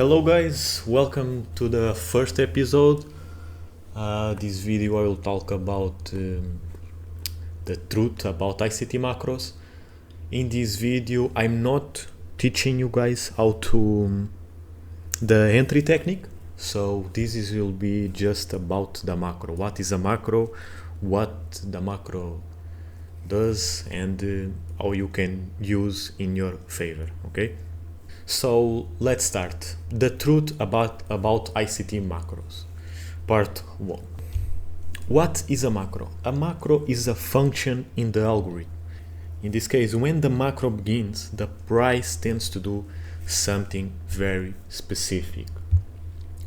Hello guys, welcome to the first episode. This video I will talk about the truth about ICT macros. In this video I'm not teaching you guys how to the entry technique, so will be just about the macro. What is a macro, what the macro does, and how you can use in your favor, okay? So let's start. The truth about ICT macros. Part 1. What is a macro? A macro is a function in the algorithm. In this case, when the macro begins, the price tends to do something very specific.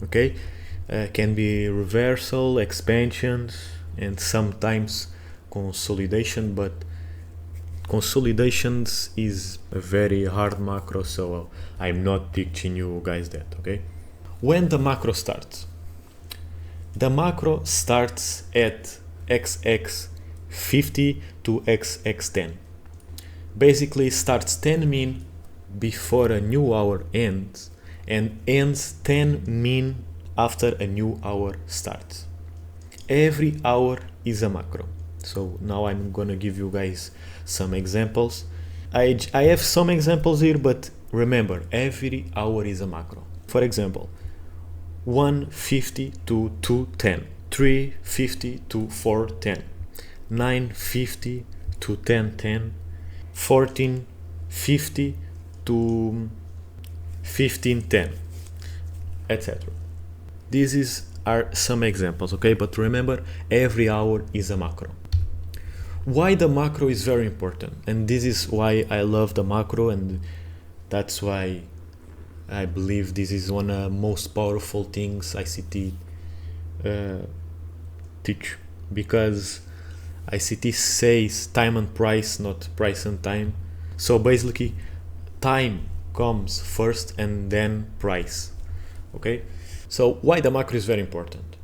Okay? Can be reversal, expansions, and sometimes consolidation, but consolidations is a very hard macro, so I'm not teaching you guys that, okay? When the macro starts, the macro starts at XX50 to XX10. Basically starts 10 min before a new hour ends and ends 10 min after a new hour starts. Every hour is a macro. So now I'm gonna give you guys some examples. I have some examples here, but remember, every hour is a macro. For example, 150 to 210, 350 to 410, 950 to 1010, 1450 to 1510, etc. These are some examples, okay? But remember, every hour is a macro. Why the macro is very important, and this is why I love the macro, and that's why I believe this is one of the most powerful things ICT teach, because ICT says time and price, not price and time. So basically time comes first and then price, okay? So why the macro is very important?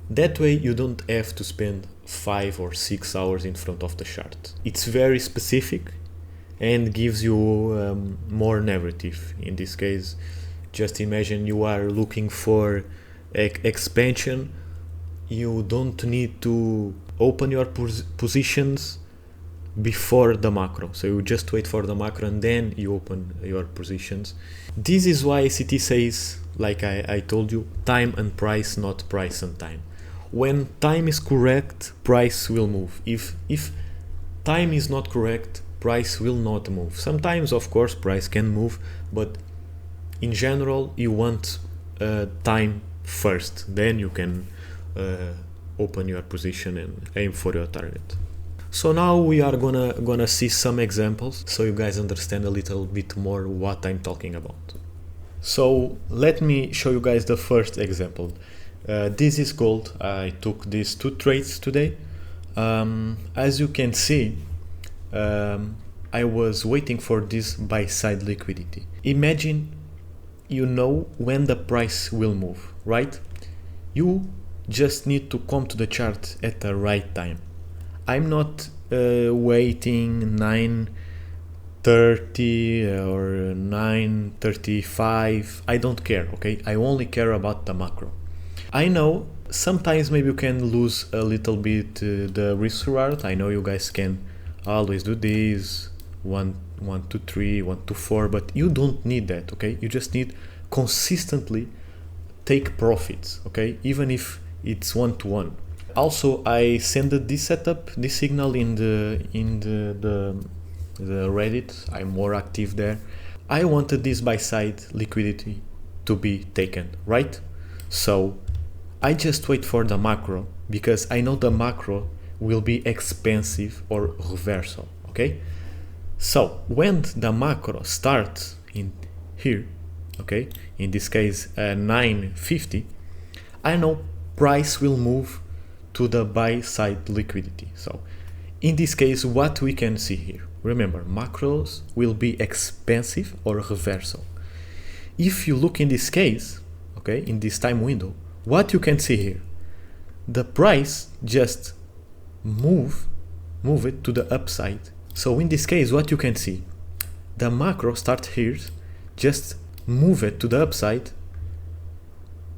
That way you don't have to spend 5 or 6 hours in front of the chart. It's very specific and gives you more narrative. In this case, just imagine you are looking for expansion. You don't need to open your positions before the macro. So you just wait for the macro and then you open your positions. This is why ICT says, like I told you, time and price, not price and time. When time is correct, price will move. If time is not correct, price will not move. Sometimes, of course, price can move, but in general, you want time first. Then you can open your position and aim for your target. So now we are gonna see some examples, so you guys understand a little bit more what I'm talking about. So let me show you guys the first example. This is gold. I took these 2 trades today. As you can see, I was waiting for this buy side liquidity. Imagine you know when the price will move, right? You just need to come to the chart at the right time. I'm not waiting 9:30 or 9:35. I don't care, okay? I only care about the macro. I know sometimes maybe you can lose a little bit the risk reward. I know you guys can always do this 1 to 3, 1 to 4, but you don't need that, okay? You just need consistently take profits, okay? Even if it's 1 to 1. Also, I sent this setup, this signal in the Reddit. I'm more active there. I wanted this buy side liquidity to be taken, right? So I just wait for the macro because I know the macro will be expensive or reversal, okay? So when the macro starts in here, okay, in this case 950, I know price will move to the buy side liquidity. So in this case, what we can see here, remember, macros will be expensive or reversal. If you look in this case, okay, in this time window, what you can see here, the price just move it to the upside. So in this case, what you can see, the macro start here, just move it to the upside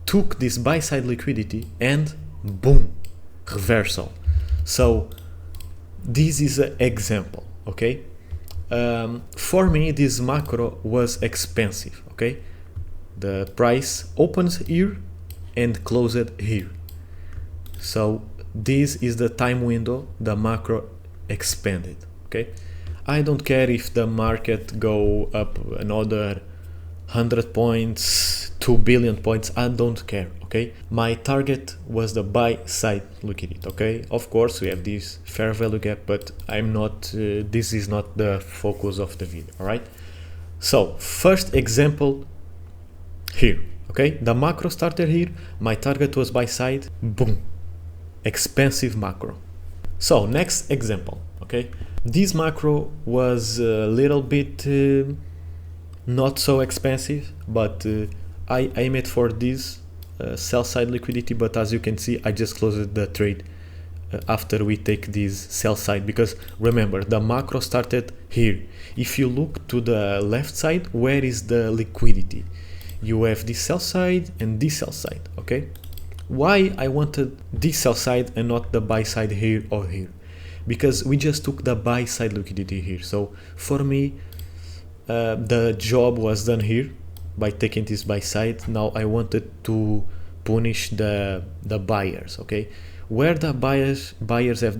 took this buy side liquidity and boom, reversal. So this is an example, okay? For me, this macro was expensive, okay? The price opens here and closed here. So this is the time window the macro expanded, okay? I don't care if the market go up another 100 points, 2 billion points, I don't care, okay? My target was the buy side liquidity, okay? Of course, we have this fair value gap, but I'm not, this is not the focus of the video, all right? So first example here, okay? The macro started here, my target was buy side, boom, expensive macro. So next example, okay? This macro was a little bit not so expensive, but I aim it for this sell side liquidity, but as you can see, I just closed the trade after we take this sell side, because remember, the macro started here. If you look to the left side, where is the liquidity? You have this sell side and this sell side, okay? Why I wanted this sell side and not the buy side here or here? Because we just took the buy side liquidity here. So for me, the job was done here by taking this buy side. Now I wanted to punish the buyers, okay? Where the buyers have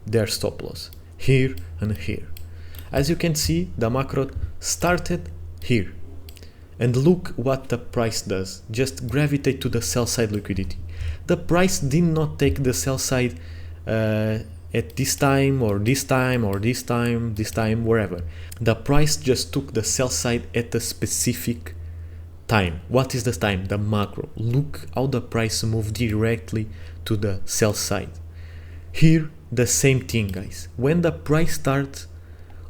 their stop loss, here and here. As you can see, the macro started here. And look what the price does. Just gravitate to the sell side liquidity. The price did not take the sell side at this time or this time or this time, wherever. The price just took the sell side at a specific time. What is the time? The macro. Look how the price moved directly to the sell side. Here, the same thing, guys. When the price starts,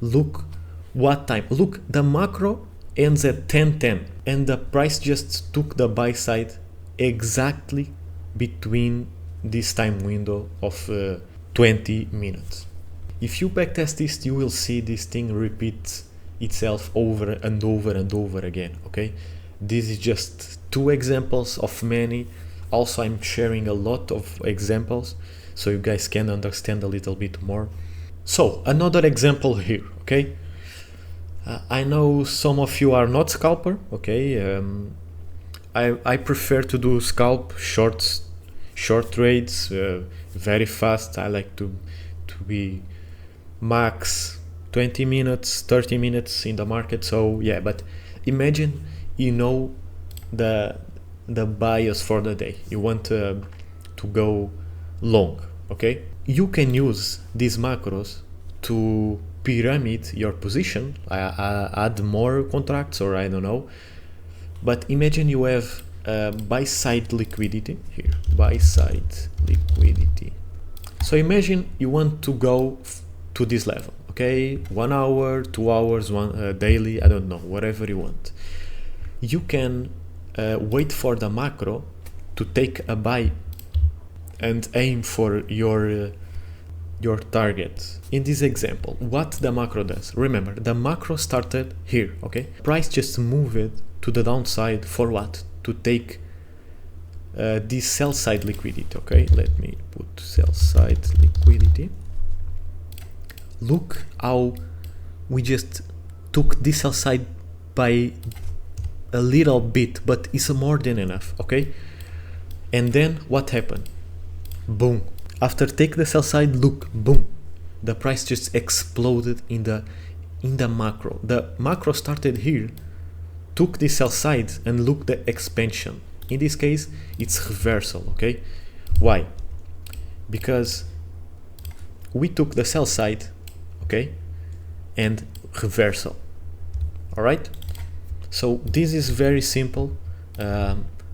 look what time. Look, the macro ends at 10:10 and the price just took the buy side exactly between this time window of 20 minutes. If you backtest this, you will see this thing repeats itself over and over and over again, okay? This is just two examples of many. Also, I'm sharing a lot of examples so you guys can understand a little bit more. So another example here, okay? I know some of you are not scalper, okay? I prefer to do scalp short trades, very fast. I like to be max 20 minutes, 30 minutes in the market. So yeah, but imagine you know the bias for the day. You want to go long, okay? You can use these macros to pyramid your position, add more contracts, or I don't know. But imagine you have buy side liquidity here, buy side liquidity. So imagine you want to go to this level, okay? 1 hour, 2 hours, daily, I don't know, whatever you want. You can wait for the macro to take a buy and aim for your target. In this example, what the macro does, remember, the macro started here, okay? Price just moved to the downside for what? To take this sell side liquidity, okay? Let me put sell side liquidity. Look how we just took this sell side by a little bit, but it's more than enough, okay? And then what happened? Boom. After take the sell side, look, boom, the price just exploded in the macro. The macro started here, took the sell side, and look the expansion. In this case, it's reversal, okay? Why? Because we took the sell side, okay, and reversal. All right? So this is very simple.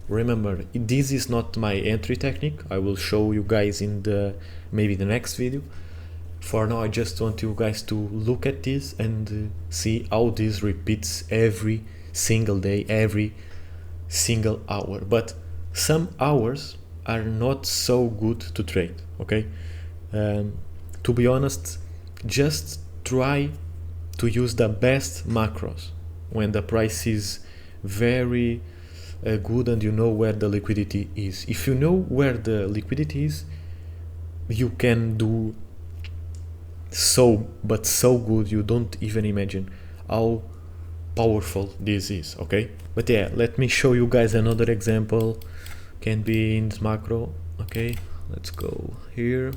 Remember, this is not my entry technique. I will show you guys in maybe the next video. For now, I just want you guys to look at this and see how this repeats every single day, every single hour. But some hours are not so good to trade, okay? To be honest, just try to use the best macros when the price is very good and you know where the liquidity is. If you know where the liquidity is, you can do so good, you don't even imagine how powerful this is. Okay, but yeah, let me show you guys another example. Can be in this macro. Okay, let's go here,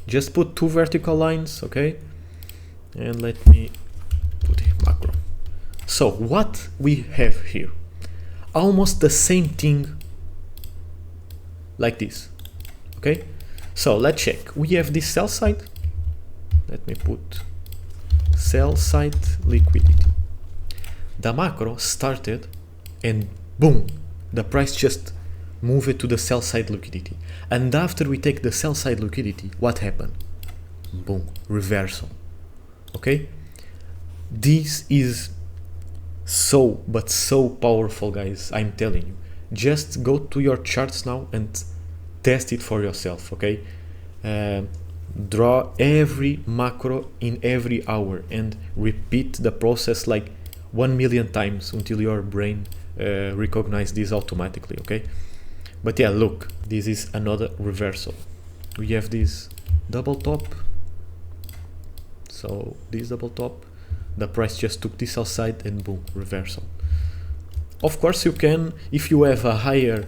just put 2 vertical lines. Okay, and let me put a macro. So what we have here, almost the same thing like this. Okay, so let's check. We have this sell side. Let me put sell side liquidity. The macro started and boom, the price just moved it to the sell side liquidity. And after we take the sell side liquidity, what happened? Boom, reversal. Okay, this is so powerful, guys. I'm telling you, just go to your charts now and test it for yourself. Okay, draw every macro in every hour and repeat the process like 1 million times until your brain recognize this automatically. Okay, but yeah, look, this is another reversal. We have this double top. So this double top, the price just took this outside and boom, reversal. Of course, you can, if you have a higher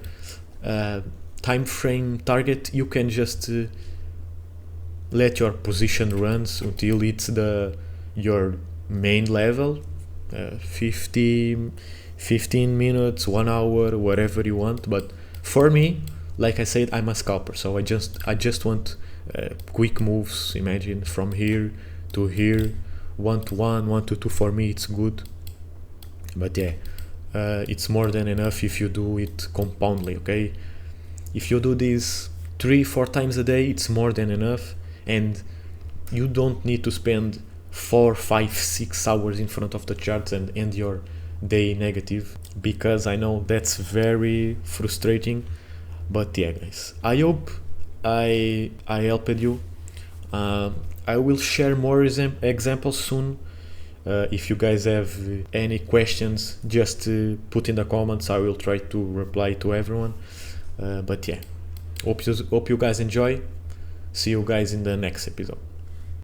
time frame target, you can just let your position runs until it's your main level, 15 minutes, 1 hour, whatever you want. But for me, like I said, I'm a scalper, so I just want quick moves. Imagine from here to here, 1 to 1, 1 to 2. For me, it's good. But yeah, it's more than enough if you do it compoundly. Okay, if you do this 3-4 times a day, it's more than enough, and you don't need to spend 4, 5, 6 hours in front of the charts and end your day negative, because I know that's very frustrating. But yeah, guys, I hope I helped you. I will share more examples soon. If you guys have any questions, just put in the comments. I will try to reply to everyone. But yeah, hope you guys enjoy. See you guys in the next episode.